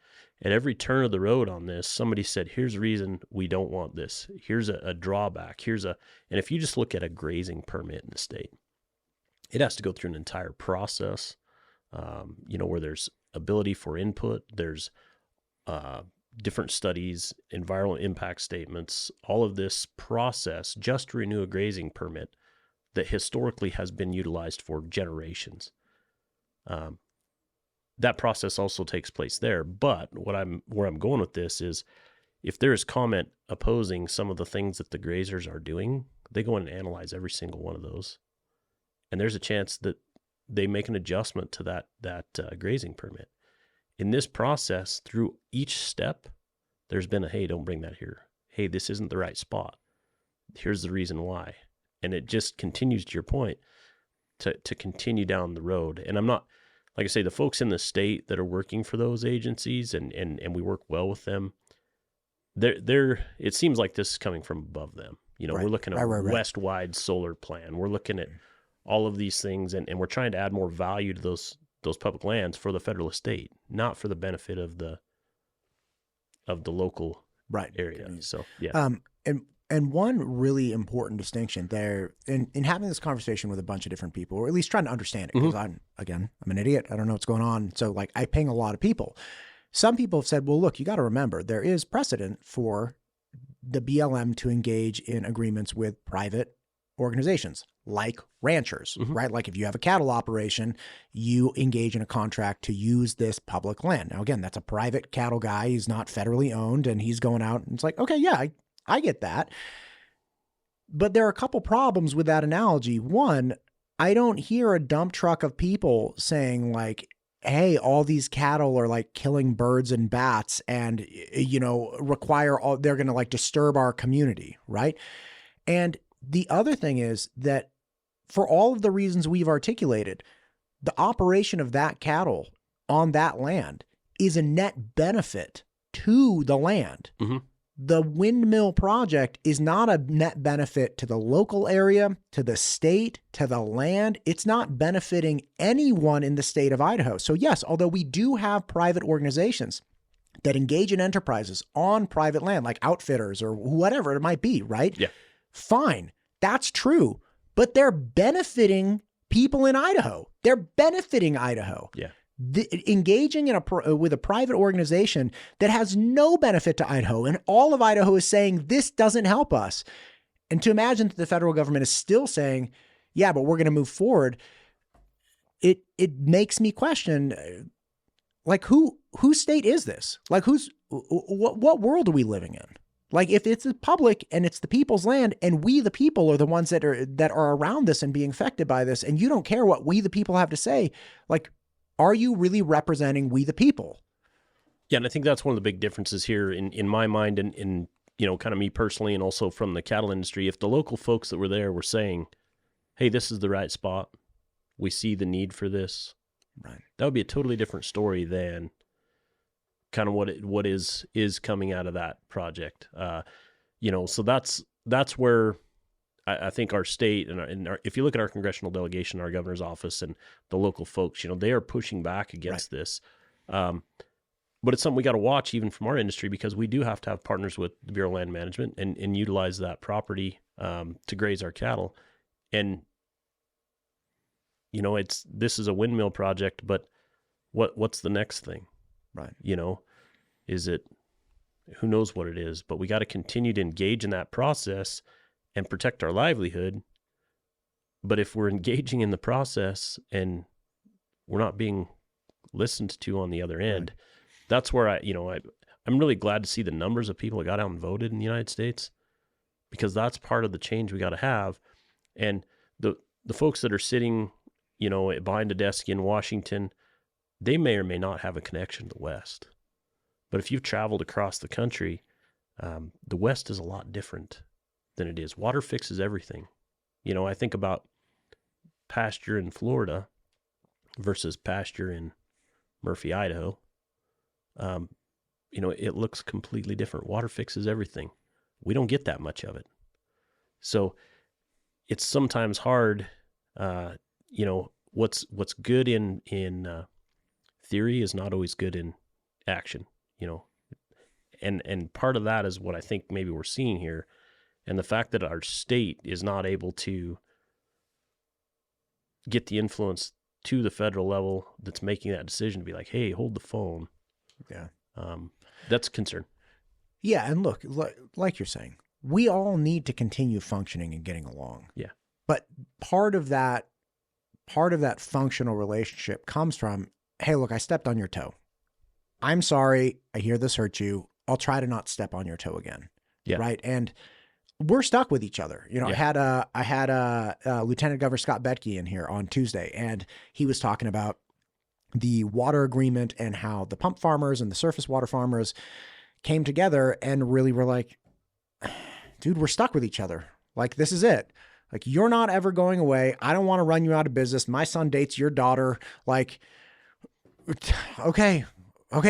at every turn of the road on this, somebody said, here's a reason we don't want this. Here's a drawback. And if you just look at a grazing permit in the state, it has to go through an entire process, where there's ability for input, there's different studies, environmental impact statements, all of this process just to renew a grazing permit that historically has been utilized for generations. That process also takes place there. But where I'm going with this is, if there is comment opposing some of the things that the grazers are doing, they go in and analyze every single one of those. And there's a chance that they make an adjustment to that grazing permit. In this process, through each step, there's been hey, don't bring that here. Hey, this isn't the right spot. Here's the reason why. And it just continues, to your point, to continue down the road. And I'm not, like I say, the folks in the state that are working for those agencies and we work well with them, it seems like this is coming from above them. Right. We're looking at a west-wide solar plan. We're looking at all of these things, and we're trying to add more value to those public lands for the federal estate, not for the benefit of the local area. So, yeah. And And one really important distinction there in having this conversation with a bunch of different people, or at least trying to understand it, because I'm an idiot. I don't know what's going on. So like I ping a lot of people. Some people have said, well, look, you got to remember there is precedent for the BLM to engage in agreements with private organizations like ranchers, right? Like if you have a cattle operation, you engage in a contract to use this public land. Now, again, that's a private cattle guy. He's not federally owned and he's going out and it's like, okay, yeah, I get that. But there are a couple problems with that analogy. One, I don't hear a dump truck of people saying like, hey, all these cattle are like killing birds and bats and, you know, they're going to like disturb our community, right? And the other thing is that for all of the reasons we've articulated, the operation of that cattle on that land is a net benefit to the land. The windmill project is not a net benefit to the local area, to the state, to the land. It's not benefiting anyone in the state of Idaho. So yes, although we do have private organizations that engage in enterprises on private land, like outfitters or whatever it might be, right? Yeah. Fine. That's true. But they're benefiting people in Idaho. They're benefiting Idaho. Yeah. Engaging with a private organization that has no benefit to Idaho, and all of Idaho is saying this doesn't help us. And to imagine that the federal government is still saying, yeah, but we're going to move forward, it makes me question, like whose state is this? Like what world are we living in? Like if it's the public and it's the people's land and we the people are the ones that are around this and being affected by this, and you don't care what we the people have to say, like, are you really representing we the people? Yeah, and I think that's one of the big differences here in my mind and in, you know, kind of me personally and also from the cattle industry. If the local folks that were there were saying, hey, this is the right spot, we see the need for this, right, that would be a totally different story than kind of what is coming out of that project. You know, so that's where I think our state and if you look at our congressional delegation, our governor's office and the local folks, you know, they are pushing back against this. But it's something we got to watch even from our industry, because we do have to have partners with the Bureau of Land Management and utilize that property to graze our cattle. And, you know, this is a windmill project, but what's the next thing? Right. You know, who knows what it is, but we got to continue to engage in that process and protect our livelihood. But if we're engaging in the process and we're not being listened to on the other end, right, that's where I'm really glad to see the numbers of people that got out and voted in the United States, because that's part of the change we got to have. And the folks that are sitting, you know, behind a desk in Washington, they may or may not have a connection to the West. But if you've traveled across the country, the West is a lot different than it is. Water fixes everything. You know, I think about pasture in Florida versus pasture in Murphy, Idaho. You know, it looks completely different. Water fixes everything. We don't get that much of it. So it's sometimes hard, you know, what's good in theory is not always good in action, you know. And part of that is what I think maybe we're seeing here. And the fact that our state is not able to get the influence to the federal level that's making that decision to be like, hey, hold the phone. Yeah. That's a concern. Yeah. And look, like you're saying, we all need to continue functioning and getting along. Yeah. But part of that functional relationship comes from, hey, look, I stepped on your toe. I'm sorry. I hear this hurt you. I'll try to not step on your toe again. Yeah. Right. And we're stuck with each other. You know, yeah. I had Lieutenant Governor Scott Betke in here on Tuesday, and he was talking about the water agreement and how the pump farmers and the surface water farmers came together and really were like, dude, we're stuck with each other. Like, this is it. Like, you're not ever going away. I don't want to run you out of business. My son dates your daughter. Like, okay,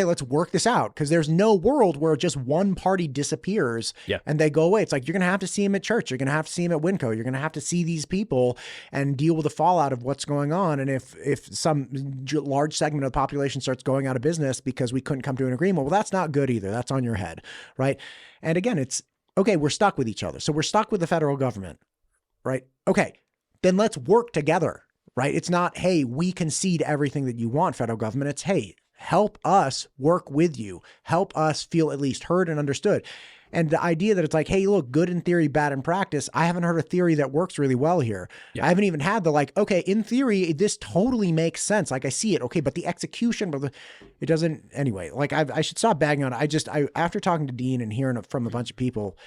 let's work this out. Because there's no world where just one party disappears and they go away. It's like, you're going to have to see him at church. You're going to have to see him at Winco. You're going to have to see these people and deal with the fallout of what's going on. And if some large segment of the population starts going out of business because we couldn't come to an agreement, well, that's not good either. That's on your head, right? And again, it's okay, we're stuck with each other. So we're stuck with the federal government, right? Okay, then let's work together, right? It's not, hey, we concede everything that you want, federal government. It's, hey, help us work with you. Help us feel at least heard and understood. And the idea that it's like, hey, look, good in theory, bad in practice. I haven't heard a theory that works really well here. Yeah. I haven't even had the like, okay, in theory, this totally makes sense. Like I see it. Okay. But the execution, it doesn't anyway, like I should stop bagging on it. After talking to Dean and hearing from a bunch of people,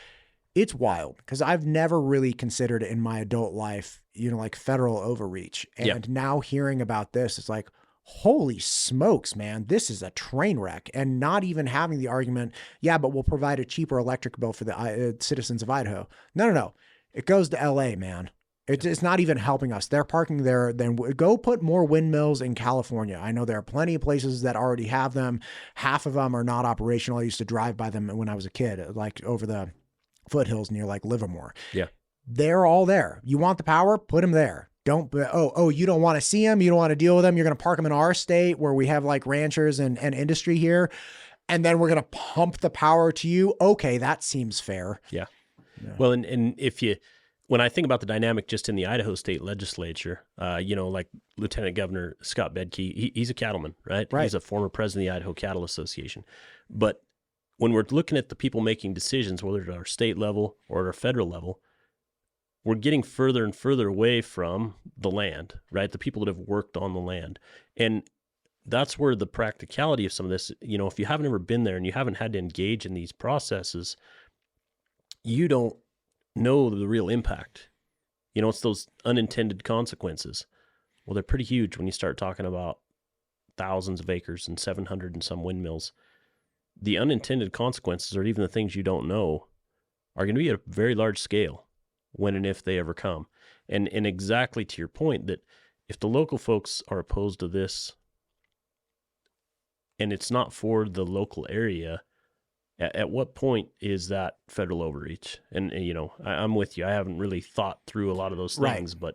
it's wild because I've never really considered in my adult life, like federal overreach. And now hearing about this, it's like, holy smokes, man, this is a train wreck. And not even having the argument, yeah, but we'll provide a cheaper electric bill for the citizens of Idaho. No. It goes to LA, man. It's not even helping us. They're parking there. Then go put more windmills in California. I know there are plenty of places that already have them. Half of them are not operational. I used to drive by them when I was a kid, like over the foothills near like Livermore. Yeah. They're all there. You want the power? Put them there. You don't want to see them. You don't want to deal with them. You're going to park them in our state where we have like ranchers and industry here. And then we're going to pump the power to you. Okay. That seems fair. Yeah. Well, and when I think about the dynamic just in the Idaho State Legislature, like Lieutenant Governor Scott Bedke, he's a cattleman, right? He's a former president of the Idaho Cattle Association. But when we're looking at the people making decisions, whether at our state level or at our federal level, we're getting further and further away from the land, right? The people that have worked on the land. And that's where the practicality of some of this, if you haven't ever been there and you haven't had to engage in these processes, you don't know the real impact. It's those unintended consequences. Well, they're pretty huge when you start talking about thousands of acres and 700 and some windmills. The unintended consequences, or even the things you don't know, are going to be at a very large scale when and if they ever come. And exactly to your point, that if the local folks are opposed to this and it's not for the local area, at what point is that federal overreach? And I'm with you. I haven't really thought through a lot of those things, but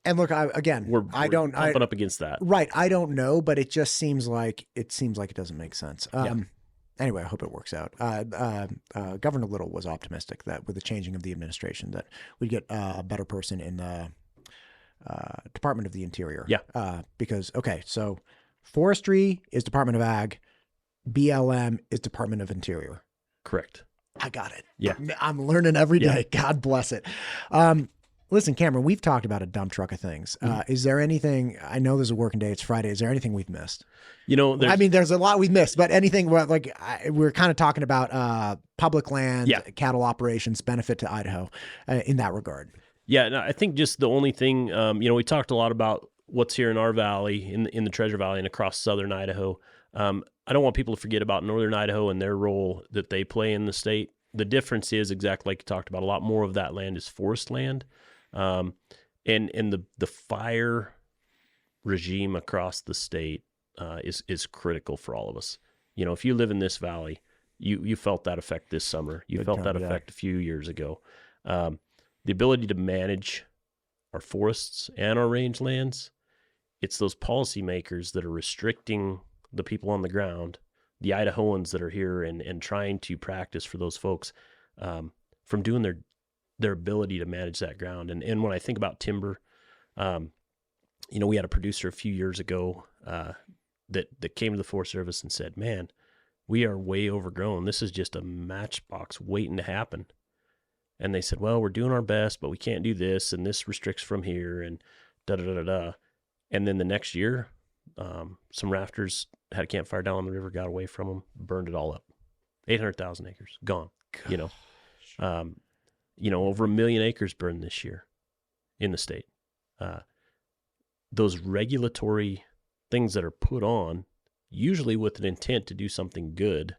and look, we're pumping up against that. Right. I don't know, but it just seems like it doesn't make sense. Anyway, I hope it works out. Governor Little was optimistic that with the changing of the administration that we'd get a better person in the Department of the Interior. Yeah. Because, so forestry is Department of Ag. BLM is Department of Interior. Correct. I got it. Yeah. I'm learning every day. God bless it. Listen, Cameron, we've talked about a dump truck of things. Is there anything, I know there's a working day, it's Friday. Is there anything we've missed? There's a lot we've missed, but anything we're kind of talking about public land, cattle operations, benefit to Idaho in that regard. Yeah. No, I think just the only thing, we talked a lot about what's here in our valley, in the Treasure Valley and across southern Idaho. I don't want people to forget about northern Idaho and their role that they play in the state. The difference is exactly like you talked about. A lot more of that land is forest land. And the fire regime across the state is critical for all of us. If you live in this valley, you felt that effect this summer. You felt that effect a few years ago. The ability to manage our forests and our rangelands, it's those policymakers that are restricting the people on the ground, the Idahoans that are here and trying to practice for those folks from doing their ability to manage that ground. And when I think about timber, we had a producer a few years ago that came to the Forest Service and said, man, we are way overgrown. This is just a matchbox waiting to happen. And they said, well, we're doing our best, but we can't do this, and this restricts from here, and da-da-da-da-da. And then the next year, some rafters had a campfire down on the river, got away from them, burned it all up. 800,000 acres, gone. Over 1 million acres burned this year in the state. Those regulatory things that are put on, usually with an intent to do something good,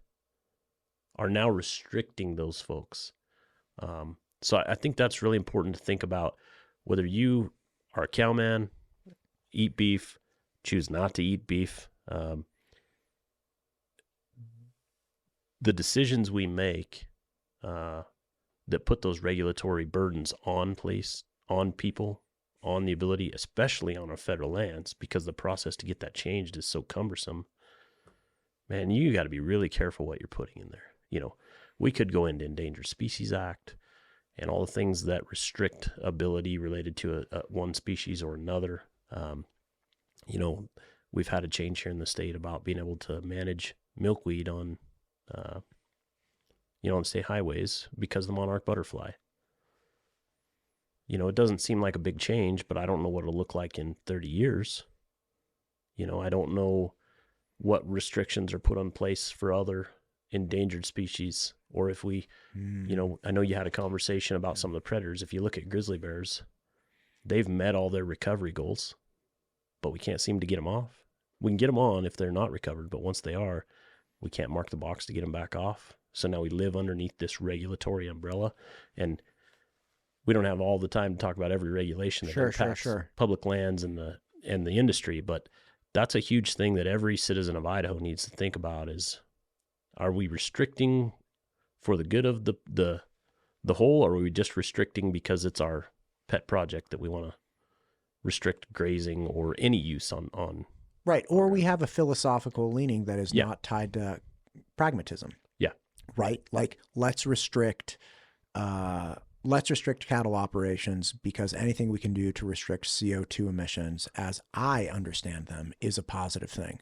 are now restricting those folks. So I think that's really important to think about, whether you are a cowman, eat beef, choose not to eat beef. The decisions we make that put those regulatory burdens on people, on the ability, especially on our federal lands, because the process to get that changed is so cumbersome. Man, you got to be really careful what you're putting in there. we could go into Endangered Species Act and all the things that restrict ability related to one species or another. You know, we've had a change here in the state about being able to manage milkweed on, you know, on state highways because of the monarch butterfly. You know, it doesn't seem like a big change, but I don't know what it'll look like in 30 years. You know, I don't know what restrictions are put in place for other endangered species, or if we, you know, I know you had a conversation about some of the predators. If you look at grizzly bears, they've met all their recovery goals, but we can't seem to get them off. We can get them on if they're not recovered, but once they are, we can't mark the box to get them back off. So now we live underneath this regulatory umbrella, and we don't have all the time to talk about every regulation that impacts public lands and the industry, but that's a huge thing that every citizen of Idaho needs to think about is, are we restricting for the good of the whole, or are we just restricting because it's our pet project that we want to restrict grazing or any use on? Right. Or we have a philosophical leaning that is not tied to pragmatism. Yeah. Right. Like let's restrict cattle operations because anything we can do to restrict CO2 emissions, as I understand them, is a positive thing.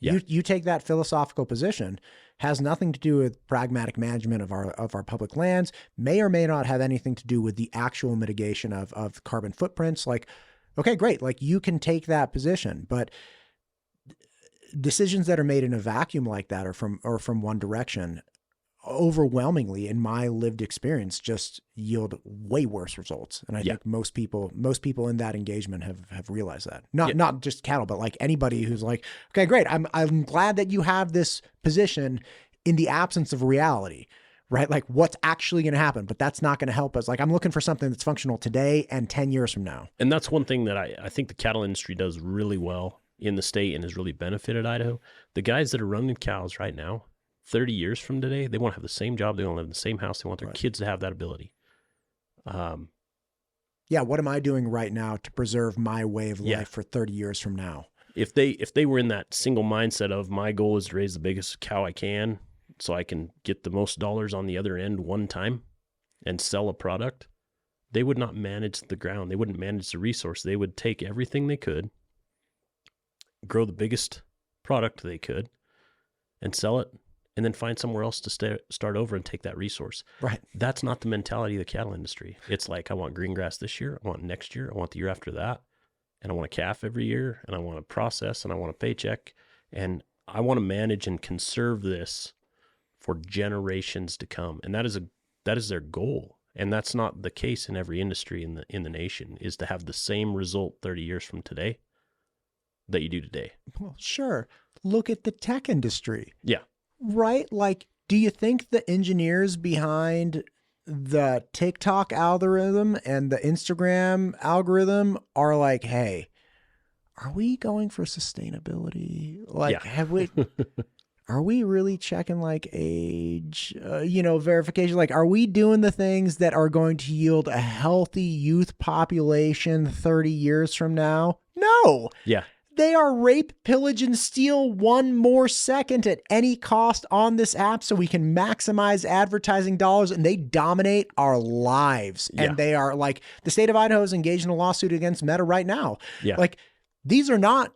Yeah. You take that philosophical position, has nothing to do with pragmatic management of our public lands, may or may not have anything to do with the actual mitigation of carbon footprints. Like, okay, great. Like you can take that position, but decisions that are made in a vacuum like that or from one direction, overwhelmingly in my lived experience, just yield way worse results. And I think most people in that engagement have realized that. Not just cattle, but like anybody who's like, okay, great. I'm glad that you have this position in the absence of reality, right? Like what's actually going to happen, but that's not going to help us. Like I'm looking for something that's functional today and 10 years from now. And that's one thing that I think the cattle industry does really well in the state and has really benefited Idaho. The guys that are running cows right now, 30 years from today, they want to have the same job. They want to live in the same house. They want their kids to have that ability. What am I doing right now to preserve my way of life for 30 years from now? If they were in that single mindset of my goal is to raise the biggest cow I can so I can get the most dollars on the other end one time and sell a product, they would not manage the ground. They wouldn't manage the resource. They would take everything they could, grow the biggest product they could, and sell it, and then find somewhere else to start over and take that resource. Right. That's not the mentality of the cattle industry. It's like, I want green grass this year, I want next year, I want the year after that, and I want a calf every year, and I want to process, and I want a paycheck, and I want to manage and conserve this for generations to come. And that is their goal. And that's not the case in every industry in the nation, is to have the same result 30 years from today that you do today. Well, sure. Look at the tech industry. Yeah. Right? Like, do you think the engineers behind the TikTok algorithm and the Instagram algorithm are like, hey, are we going for sustainability? Like, are we really checking like age, verification? Like, are we doing the things that are going to yield a healthy youth population 30 years from now? No. Yeah. They are rape, pillage, and steal one more second at any cost on this app so we can maximize advertising dollars, and they dominate our lives. Yeah. And they are like, the state of Idaho is engaged in a lawsuit against Meta right now. Yeah. Like, these are not,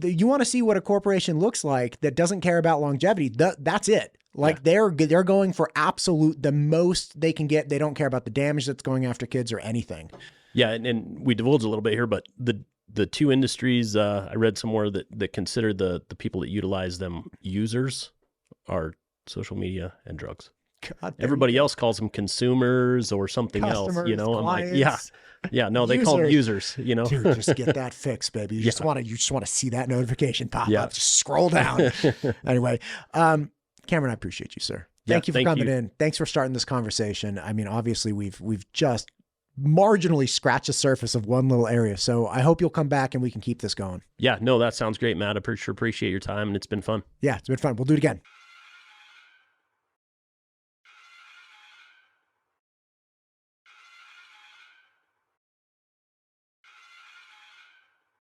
you want to see what a corporation looks like that doesn't care about longevity. That's it. Like they're going for absolute, the most they can get. They don't care about the damage that's going after kids or anything. Yeah. And we divulge a little bit here, but the two industries I read somewhere that consider the people that utilize them users are social media and drugs. God, everybody else calls them consumers or something else, you know. Clients, I'm like, no, they call them users, you know. Dude, just get that fixed, baby. You just want to see that notification pop up. Just scroll down. Anyway, Cameron, I appreciate you, sir. Thank you for coming in. Thanks for starting this conversation. I mean, obviously we've just marginally scratch the surface of one little area. So I hope you'll come back and we can keep this going. Yeah, no, that sounds great, Matt. I appreciate your time, and it's been fun. Yeah, it's been fun. We'll do it again.